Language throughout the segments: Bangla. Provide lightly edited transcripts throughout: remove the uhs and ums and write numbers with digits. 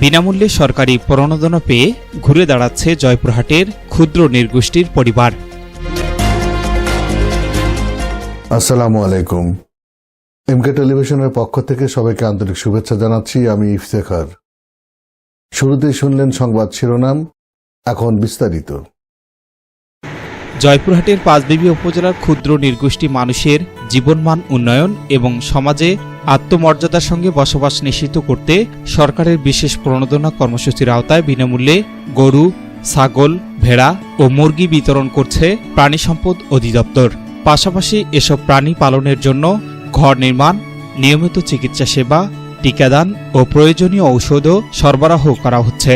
বিনামূল্যে সরকারি প্রণোদনা পেয়ে ঘুরে দাঁড়াচ্ছে জয়পুরহাটের ক্ষুদ্র নৃগোষ্ঠীর পরিবার। আসসালামু আলাইকুম। এমকে টেলিভিশনের পক্ষ থেকে সবাইকে আন্তরিক শুভেচ্ছা জানাচ্ছি। আমি ইফতেখার। শুরুতেই শুনলেন সংবাদ শিরোনাম, এখন বিস্তারিত। জয়পুরহাটের পাঁচবিবি উপজেলার ক্ষুদ্র নৃগোষ্ঠী মানুষের জীবনমান উন্নয়ন এবং সমাজে আত্মমর্যাদার সঙ্গে বসবাস নিশ্চিত করতে সরকারের বিশেষ প্রণোদনা কর্মসূচির আওতায় বিনামূল্যে গরু, ছাগল, ভেড়া ও মুরগি বিতরণ করছে প্রাণী সম্পদ অধিদপ্তর। পাশাপাশি এসব প্রাণী পালনের জন্য ঘর নির্মাণ, নিয়মিত চিকিৎসা সেবা, টিকাদান ও প্রয়োজনীয় ঔষধও সরবরাহ করা হচ্ছে।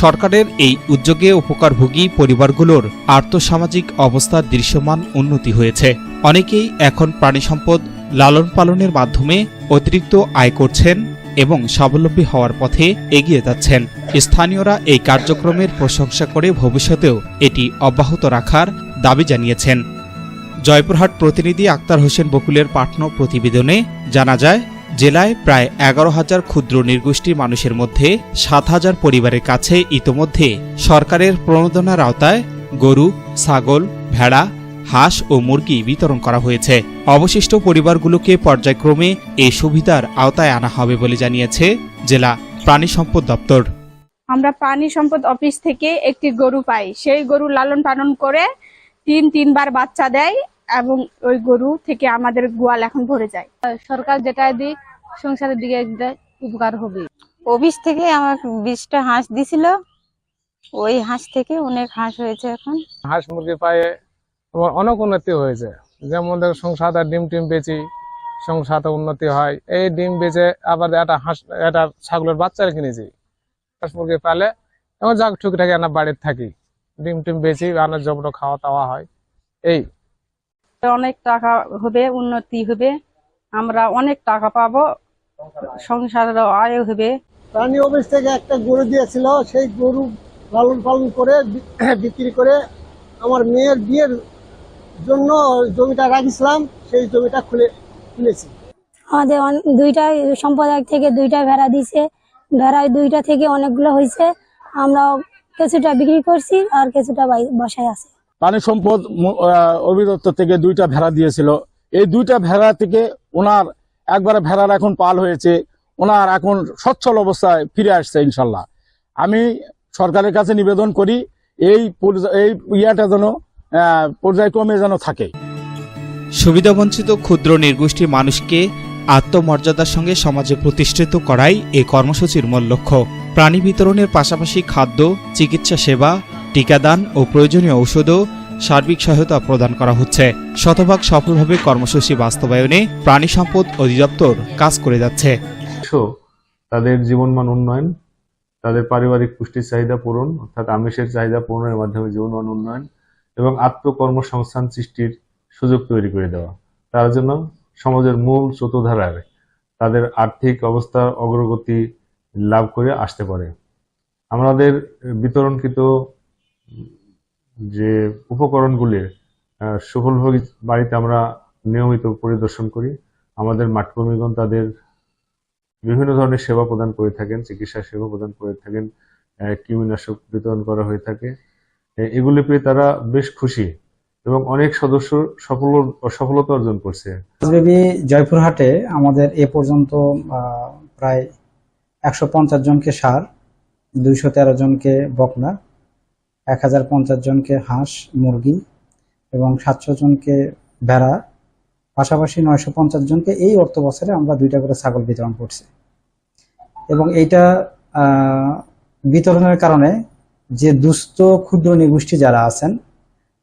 সরকারের এই উদ্যোগে উপকারভোগী পরিবারগুলোর আর্থসামাজিক অবস্থার দৃশ্যমান উন্নতি হয়েছে। অনেকেই এখন প্রাণী সম্পদ লালন পালনের মাধ্যমে অতিরিক্ত আয় করছেন এবং স্বাবলম্বী হওয়ার পথে এগিয়ে যাচ্ছেন। স্থানীয়রা এই কার্যক্রমের প্রশংসা করে ভবিষ্যতেও এটি অব্যাহত রাখার দাবি জানিয়েছেন। জয়পুরহাট প্রতিনিধি আক্তার হোসেন বকুলের পাঠানো প্রতিবেদনে জানা যায়, জেলায় প্রায় 11,000 ক্ষুদ্র নৃগোষ্ঠী মানুষের মধ্যে 7,000 পরিবারের কাছে ইতোমধ্যে সরকারের প্রণোদনার আওতায় গরু, ছাগল, ভেড়া, হাঁস ও মুরগি বিতরণ করা হয়েছে। অবশিষ্ট পরিবারগুলোকে পর্যায়ক্রমে এই সুবিধার আওতায় আনা হবে বলে জানিয়েছে জেলা প্রাণী সম্পদ দপ্তর। আমরা প্রাণী সম্পদ অফিস থেকে একটি গরু পাই। সেই গরু লালন পালন করে তিনবার বাচ্চা দেয় এবং ওই গরু থেকে আমাদের গোয়াল এখন ভরে যায়। সরকার যেটা দিক সংসারের দিকে উপকার হবে। অফিস থেকে আমার 20টা হাঁস দিছিল, ওই হাঁস থেকে অনেক হাঁস হয়েছে। এখন হাঁস মুরগি পায়ে অনেক উন্নতি হয়েছে। যেমন সংসার ডিম টিম বেচি, সংসার উন্নতি হয়। এই ডিম বেচে আবার একটা ছাগলের বাচ্চা কিনেছি। হাঁস মুরগি পালে এবং যাক টুকিটাকি আমরা বাড়িতে থাকি, ডিম টিম বেচি, আনার জন্য খাওয়া দাওয়া হয়। এই অনেক টাকা হবে, উন্নতি হবে, আমরা অনেক টাকা পাবো, সংসারের আয় হবে। প্রাণী অফিস থেকে একটা গরু দিয়েছিল, সেই গরু লালন পালন করে বিক্রি করে আমার মেয়ের বিয়ের জন্য জমিটা রাখিছিলাম, সেই জমিটা খুলেছি। আমাদের দুইটা সম্প্রদায় থেকে 2টা ভেড়া দিছে, ভেড়ায় 2টা থেকে অনেকগুলো হয়েছে। আমরা কিছুটা বিক্রি করছি আর কিছুটা বসায় আছে। প্রাণী সম্পদ অধিদপ্তর থেকে 2টা ভেড়া দিয়েছিল। এই 2টা ভেড়া থেকে ওনার একবারে ভেড়ার এখন পাল হয়েছে, ওনার এখন সচ্ছল অবস্থায় ফিরে আসছে ইনশাল্লাহ। আমি সরকারের কাছে নিবেদন করি এই ইয়াটা যেন পর্যায়ক্রমে যেন থাকে। সুবিধাবঞ্চিত ক্ষুদ্র নৃগোষ্ঠী মানুষকে আত্মমর্যাদার সঙ্গে সমাজে প্রতিষ্ঠিত করাই এই কর্মসূচির মূল লক্ষ্য। প্রাণী বিতরণের পাশাপাশি খাদ্য, চিকিৎসা সেবা, টিকাদান ও প্রয়োজনীয় ঔষধও সার্বিক সহায়তা প্রদান করা হচ্ছে। শতভাগ সফলভাবে কর্মসূচি বাস্তবায়নে প্রাণী সম্পদ অধিদপ্তর কাজ করে যাচ্ছে। তাদের জীবনমান উন্নয়ন, তাদের পারিবারিক পুষ্টির চাহিদা পূরণ অর্থাৎ আমিষের চাহিদা পূরণের মাধ্যমে জীবনমান উন্নয়ন এবং আত্মকর্মসংস্থান সৃষ্টির সুযোগ তৈরি করে দেওয়া। তার জন্য সমাজের মূল স্রোতধারায় তাদের আর্থিক অবস্থা অগ্রগতি লাভ করে আসতে পারে। আমাদের বিতরণকৃত যে উপকরণগুলির সুফলভাবে বাড়িতে আমরা নিয়মিত পরিদর্শন করি। আমাদের মাঠকর্মীগণ তাদের বিভিন্ন ধরনের সেবা প্রদান করে থাকেন, চিকিৎসা সেবা প্রদান করে থাকেন, কৃমিনাশক বিতরণ করা হয়ে থাকে। এগুলি পেয়ে তারা বেশ খুশি এবং অনেক সদস্য সফলতা অর্জন করছে। জয়পুরহাটে আমাদের এ পর্যন্ত প্রায় 150 জনকে ষাঁড়, 213 জনকে বকনা, 1050 জনকে হাঁস মুরগি এবং 700 জনকে ভেড়া, পাশাপাশি 950 জনকে এই অর্থ বছরে আমরা 2টা করে ছাগল বিতরণ করছি। এবং এইটা বিতরণের কারণে যে দুস্থ ক্ষুদ্র নৃগোষ্ঠী যারা আছেন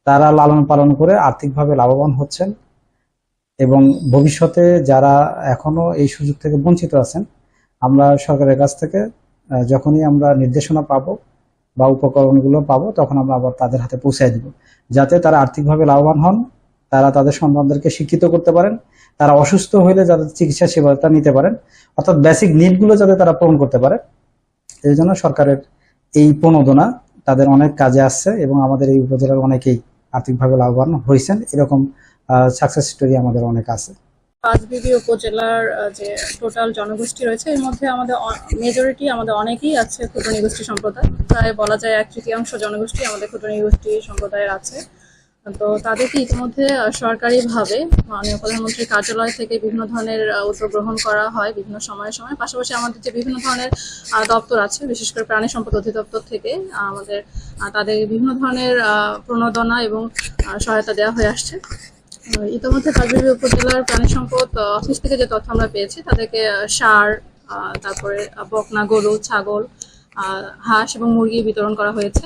তারা লালন পালন করে আর্থিকভাবে লাভবান হচ্ছেন এবং ভবিষ্যতে যারা এখনো এই সুযোগ থেকে বঞ্চিত আছেন, আমরা সরকারের কাছ থেকে যখনই আমরা নির্দেশনা পাবো বা উপকরণগুলো পাবো তখন আমরা আবার তাদের হাতে পৌঁছায় দিব, যাতে তারা আর্থিকভাবে লাভবান হন, তারা তাদের সন্তানদেরকে শিক্ষিত করতে পারেন, তারা অসুস্থ হইলে যাদের চিকিৎসা সেবাটা নিতে পারেন, অর্থাৎ বেসিক নিডগুলো যাতে তারা পূরণ করতে পারে। এই জন্য সরকারের এই প্রণোদনা তাদের অনেক কাজে আসছে এবং আমাদের এই উপজেলার অনেকেই আর্থিকভাবে লাভবান হয়েছেন। এরকম সাকসেস স্টোরি আমাদের অনেক আছে। পাঁচবিবি উপজেলার যে টোটাল জনগোষ্ঠী রয়েছে এর মধ্যে আমাদের মেজরিটি আমাদের অনেকেই আছে ক্ষুদ্র নৃগোষ্ঠী সম্প্রদায়, প্রায় বলা যায় 1/3 জনগোষ্ঠী আমাদের ক্ষুদ্র নৃগোষ্ঠী সম্প্রদায়ের আছে। তো তাদেরকে ইতিমধ্যে সরকারিভাবে মাননীয় প্রধানমন্ত্রীর কার্যালয় থেকে বিভিন্ন ধরনের উদ্যোগ গ্রহণ করা হয় বিভিন্ন সময়ে সময়ে। পাশাপাশি আমাদের যে বিভিন্ন ধরনের দপ্তর আছে, বিশেষ করে প্রাণী সম্পদ অধিদপ্তর থেকে আমাদের তাদের বিভিন্ন ধরনের প্রণোদনা এবং সহায়তা দেওয়া হয়ে আসছে। ইতিমধ্যে পাঁচবিবি উপজেলার প্রাণী সম্পদ অফিস থেকে যে তথ্য আমরা পেয়েছি, তাদেরকে সার, তারপরে বকনা গরু, ছাগল, হাঁস এবং মুরগি বিতরণ করা হয়েছে।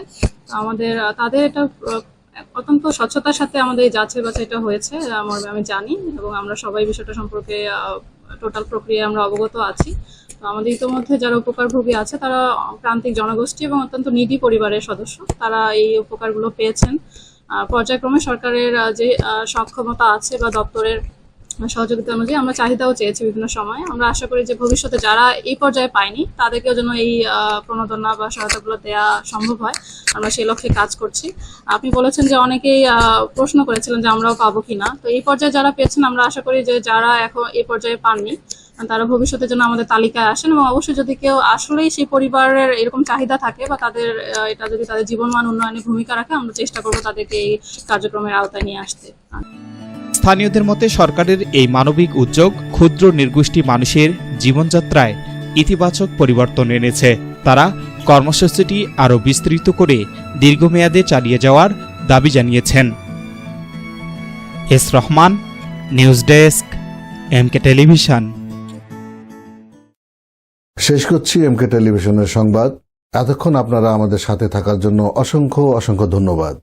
আমাদের তাদের এটা অত্যন্ত স্বচ্ছতার সাথে আমাদের এই যাচাই বাছাইটা হয়েছে আমি জানি, এবং আমরা সবাই বিষয়টা সম্পর্কে টোটাল প্রক্রিয়ায় আমরা অবগত আছি। তো আমাদের ইতিমধ্যে যারা উপকারভোগী আছে তারা প্রান্তিক জনগোষ্ঠী এবং অত্যন্ত নিডি পরিবারের সদস্য, তারা এই উপকারগুলো পেয়েছেন। পর্যায়ক্রমে সরকারের যে সক্ষমতা আছে বা দপ্তরের সহযোগিতা অনুযায়ী আমরা চাহিদাও চেয়েছি বিভিন্ন সময়। আমরা আশা করি যে ভবিষ্যতে যারা এই পর্যায়ে পায়নি তাদেরকেও যেন এই প্রণোদনা বা সহায়তাগুলো দেওয়া সম্ভব হয়, আমরা সেই লক্ষ্যে কাজ করছি। আপনি বলেছেন যে অনেকেই প্রশ্ন করেছিলেন যে আমরাও পাবো কিনা, তো এই পর্যায়ে যারা পেয়েছেন আমরা আশা করি যে যারা এখন এই পর্যায়ে পাননি তারা ভবিষ্যতে যেন আমাদের তালিকায় আসেন, এবং অবশ্যই যদি কেউ আসলেই সেই পরিবারের এরকম চাহিদা থাকে বা তাদের এটা যদি তাদের জীবনমান উন্নয়নে ভূমিকা রাখে, আমরা চেষ্টা করবো তাদেরকে এই কার্যক্রমের আওতায় নিয়ে আসতে। স্থানীয়দের মতে সরকারের এই মানবিক উদ্যোগ ক্ষুদ্র নৃগোষ্ঠী মানুষের জীবনযাত্রায় ইতিবাচক পরিবর্তন এনেছে। তারা কর্মসূচিটি আরও বিস্তৃত করে দীর্ঘমেয়াদে চালিয়ে যাওয়ার দাবি জানিয়েছেন। S Rahman, news desk, MK television. শেষ করছি এমকে টেলিভিশনের সংবাদ। এতক্ষণ আপনারা আমাদের সাথে থাকার জন্য অসংখ্য ধন্যবাদ।